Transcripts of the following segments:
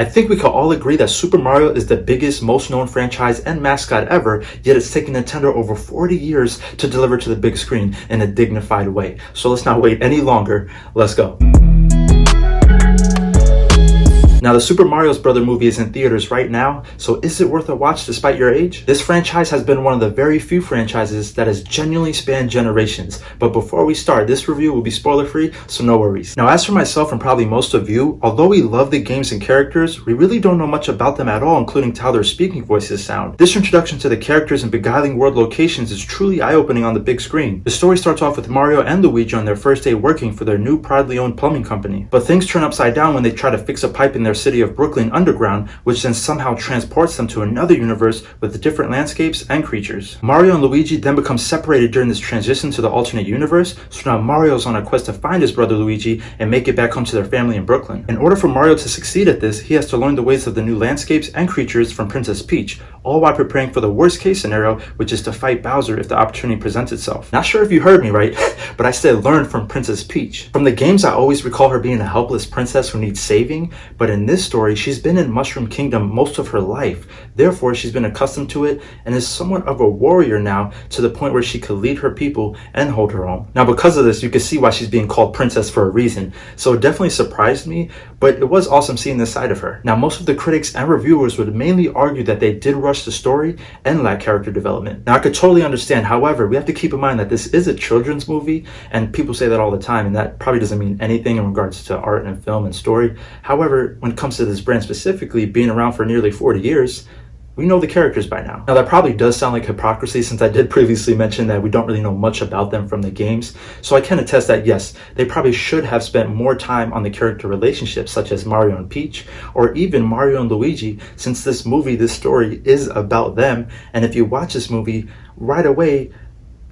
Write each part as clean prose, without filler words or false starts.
I think we can all agree that Super Mario is the biggest, most known franchise and mascot ever, yet it's taken Nintendo over 40 years to deliver to the big screen in a dignified way. So let's not wait any longer. Let's go. Now, the Super Mario Bros. Movie is in theaters right now, so is it worth a watch despite your age? This franchise has been one of the very few franchises that has genuinely spanned generations. But before we start, this review will be spoiler-free, so no worries. Now, as for myself and probably most of you, although we love the games and characters, we really don't know much about them at all, including how their speaking voices sound. This introduction to the characters and beguiling world locations is truly eye-opening on the big screen. The story starts off with Mario and Luigi on their first day working for their new proudly owned plumbing company. But things turn upside down when they try to fix a pipe in their city of Brooklyn underground, which then somehow transports them to another universe with different landscapes and creatures. Mario and Luigi then become separated during this transition to the alternate universe, so now Mario's on a quest to find his brother Luigi and make it back home to their family in Brooklyn. In order for Mario to succeed at this, he has to learn the ways of the new landscapes and creatures from Princess Peach, all while preparing for the worst case scenario, which is to fight Bowser if the opportunity presents itself. Not sure if you heard me right, but I said learn from Princess Peach. From the games, I always recall her being a helpless princess who needs saving, but in this story, she's been in Mushroom Kingdom most of her life. Therefore, she's been accustomed to it and is somewhat of a warrior now, to the point where she could lead her people and hold her own. Now, because of this, you can see why she's being called princess for a reason. So it definitely surprised me, but it was awesome seeing this side of her. Now, most of the critics and reviewers would mainly argue that they did rush the story and lack character development. Now, I could totally understand. However, we have to keep in mind that this is a children's movie, and people say that all the time, and that probably doesn't mean anything in regards to art and film and story. However, when it comes to this brand specifically, being around for nearly 40 years, we know the characters by now. Now, that probably does sound like hypocrisy, since I did previously mention that we don't really know much about them from the games. So I can attest that yes, they probably should have spent more time on the character relationships, such as Mario and Peach, or even Mario and Luigi, since this story is about them. And if you watch this movie right away,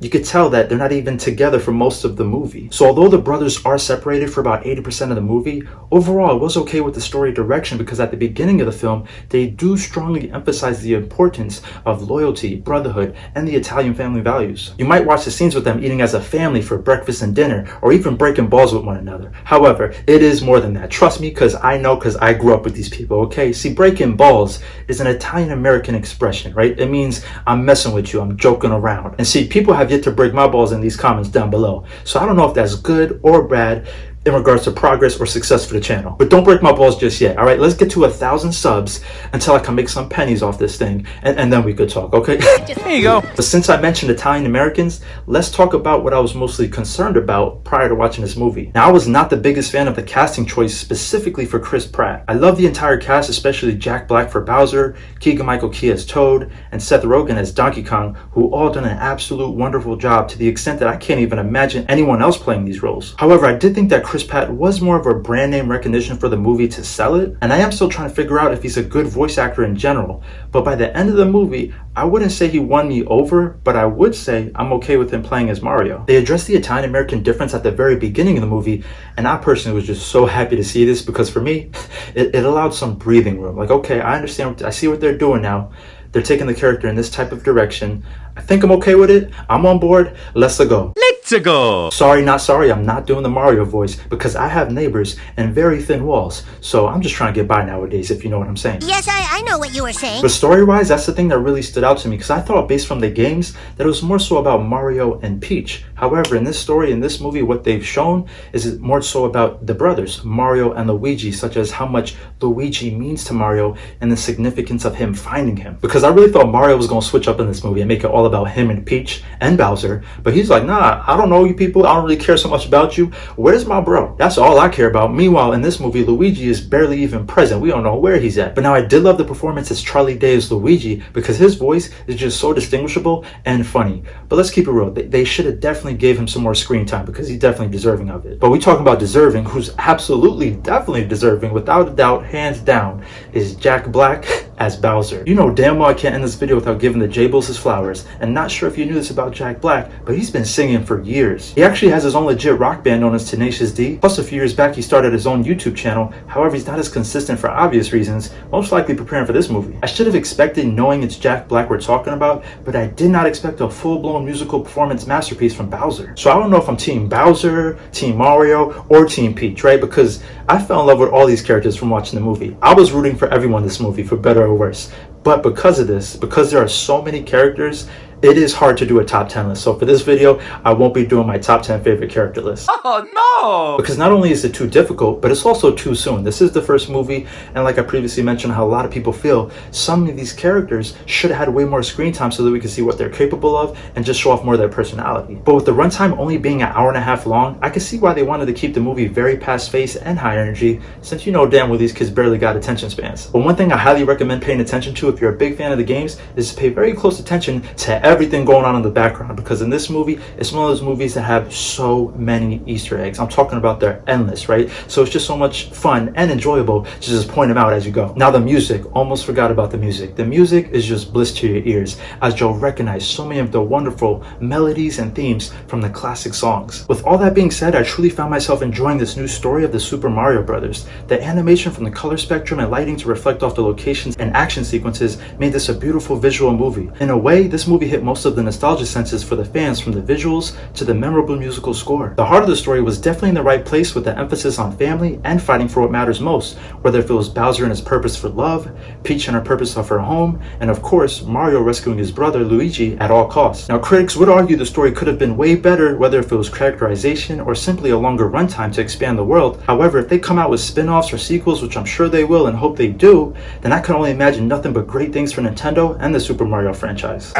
you could tell that they're not even together for most of the movie. So although the brothers are separated for about 80% of the movie, overall it was okay with the story direction, because at the beginning of the film, they do strongly emphasize the importance of loyalty, brotherhood, and the Italian family values. You might watch the scenes with them eating as a family for breakfast and dinner, or even breaking balls with one another. However, it is more than that. Trust me, because I grew up with these people, okay? See, breaking balls is an Italian-American expression, right? It means I'm messing with you, I'm joking around. And see, people have yet to break my balls in these comments down below. So I don't know if that's good or bad in regards to progress or success for the channel. But don't break my balls just yet, all right? Let's get to 1,000 subs until I can make some pennies off this thing, and then we could talk, okay? There you go. But since I mentioned Italian Americans, let's talk about what I was mostly concerned about prior to watching this movie. Now, I was not the biggest fan of the casting choice specifically for Chris Pratt. I love the entire cast, especially Jack Black for Bowser, Keegan-Michael Key as Toad, and Seth Rogen as Donkey Kong, who all done an absolute wonderful job, to the extent that I can't even imagine anyone else playing these roles. However, I did think that Chris Pratt was more of a brand name recognition for the movie to sell it, and I am still trying to figure out if he's a good voice actor in general. But by the end of the movie, I wouldn't say he won me over, but I would say I'm okay with him playing as Mario. They addressed the Italian American difference at the very beginning of the movie, and I personally was just so happy to see this, because for me, it allowed some breathing room. Like, okay, I understand, I see what they're doing now. They're taking the character in this type of direction. I think I'm okay with it. I'm on board. Let's go. Let's go. Sorry, not sorry. I'm not doing the Mario voice, because I have neighbors and very thin walls. So I'm just trying to get by nowadays, if you know what I'm saying. Yes, I know what you were saying. But story-wise, that's the thing that really stood out to me, because I thought, based from the games, that it was more so about Mario and Peach. However, in this story, in this movie, what they've shown is more so about the brothers, Mario and Luigi, such as how much Luigi means to Mario and the significance of him finding him. Because I really thought Mario was going to switch up in this movie and make it all about him and Peach and Bowser. But he's like, nah, I don't know you people. I don't really care so much about you. Where's my bro? That's all I care about. Meanwhile, in this movie, Luigi is barely even present. We don't know where he's at. But now I did love the performance as Charlie Day as Luigi, because his voice is just so distinguishable and funny. But let's keep it real. They should have definitely gave him some more screen time, because he's definitely deserving of it. But we talking about deserving, who's absolutely definitely deserving, without a doubt, hands down, is Jack Black as Bowser. You know damn well I can't end this video without giving the J-Bulls his flowers, and not sure if you knew this about Jack Black, but he's been singing for years. He actually has his own legit rock band known as Tenacious D, plus a few years back he started his own YouTube channel. However, he's not as consistent for obvious reasons, most likely preparing for this movie. I should have expected knowing it's Jack Black we're talking about, but I did not expect a full-blown musical performance masterpiece from Bowser. So I don't know if I'm Team Bowser, Team Mario, or Team Peach, right? Because I fell in love with all these characters from watching the movie. I was rooting for everyone in this movie, for better or worse. But because of this, because there are so many characters, it is hard to do a top 10 list. So for this video, I won't be doing my top 10 favorite character list. Oh no! Because not only is it too difficult, but it's also too soon. This is the first movie, and like I previously mentioned, how a lot of people feel some of these characters should have had way more screen time so that we could see what they're capable of and just show off more of their personality. But with the runtime only being an hour and a half long, I can see why they wanted to keep the movie very fast-paced and high energy, since you know damn well these kids barely got attention spans. But one thing I highly recommend paying attention to if you're a big fan of the games is to pay very close attention to everything going on in the background, because in this movie, it's one of those movies that have so many Easter eggs. I'm talking about they're endless, right? So it's just so much fun and enjoyable to just point them out as you go. Now the music, almost forgot about the music. The music is just bliss to your ears, as you'll recognize so many of the wonderful melodies and themes from the classic songs. With all that being said, I truly found myself enjoying this new story of the Super Mario Brothers. The animation from the color spectrum and lighting to reflect off the locations and action sequences made this a beautiful visual movie. In a way, this movie hit most of the nostalgia senses for the fans, from the visuals to the memorable musical score. The heart of the story was definitely in the right place, with the emphasis on family and fighting for what matters most, whether if it was Bowser and his purpose for love, Peach and her purpose of her home, and of course Mario rescuing his brother Luigi at all costs. Now critics would argue the story could have been way better, whether if it was characterization or simply a longer runtime to expand the world. However, if they come out with spin-offs or sequels, which I'm sure they will and hope they do, then I can only imagine nothing but great things for Nintendo and the Super Mario franchise.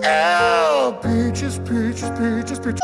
Oh, peaches, peaches, peaches, peaches.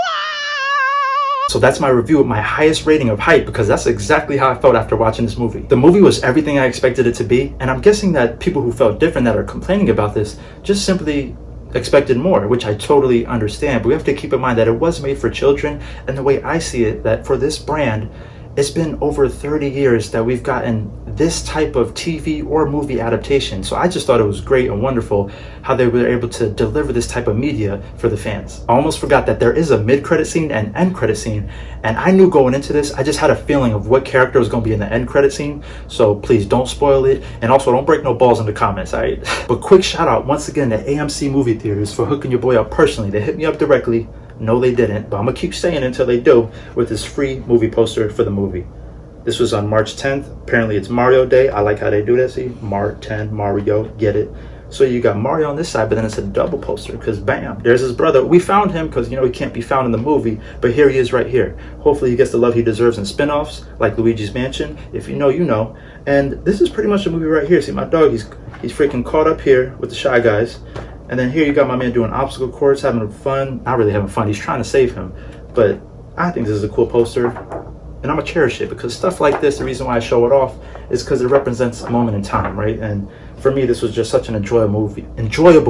So that's my review with my highest rating of hype, because that's exactly how I felt after watching this movie. The movie was everything I expected it to be, and I'm guessing that people who felt different that are complaining about this just simply expected more, which I totally understand. But we have to keep in mind that it was made for children, and the way I see it, that for this brand, it's been over 30 years that we've gotten this type of TV or movie adaptation. So I just thought it was great and wonderful how they were able to deliver this type of media for the fans. I almost forgot that there is a mid-credit scene and end credit scene, and I knew going into this, I just had a feeling of what character was going to be in the end credit scene. So please don't spoil it, and also don't break no balls in the comments, alright? But quick shout out once again to AMC Movie Theaters for hooking your boy up personally. They hit me up directly. No, they didn't, but I'm gonna keep saying it until they do, with this free movie poster for the movie. This was on March 10th. Apparently it's Mario Day. I like how they do that. See, March 10, Mario, get it? So you got Mario on this side, but then it's a double poster, because bam, there's his brother. We found him because, you know, he can't be found in the movie, but here he is right here. Hopefully he gets the love he deserves in spin-offs like Luigi's Mansion. If you know, you know. And this is pretty much the movie right here. See, my dog, he's freaking caught up here with the Shy Guys. And then here you got my man doing obstacle course, having fun. Not really having fun, he's trying to save him. But I think this is a cool poster, and I'm gonna cherish it, because stuff like this, the reason why I show it off is because it represents a moment in time, right? And for me, this was just such an enjoyable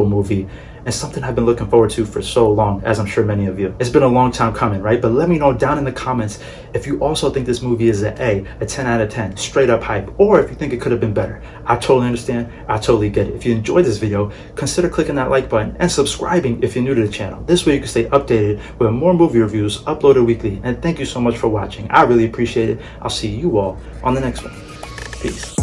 movie, and something I've been looking forward to for so long, as I'm sure many of you. It's been a long time coming, right? But let me know down in the comments if you also think this movie is a 10 out of 10, straight up hype, or if you think it could have been better. I totally understand, I totally get it. If you enjoyed this video, consider clicking that like button and subscribing if you're new to the channel. This way you can stay updated with more movie reviews uploaded weekly. And thank you so much for watching. I really appreciate it. I'll see you all on the next one. Peace.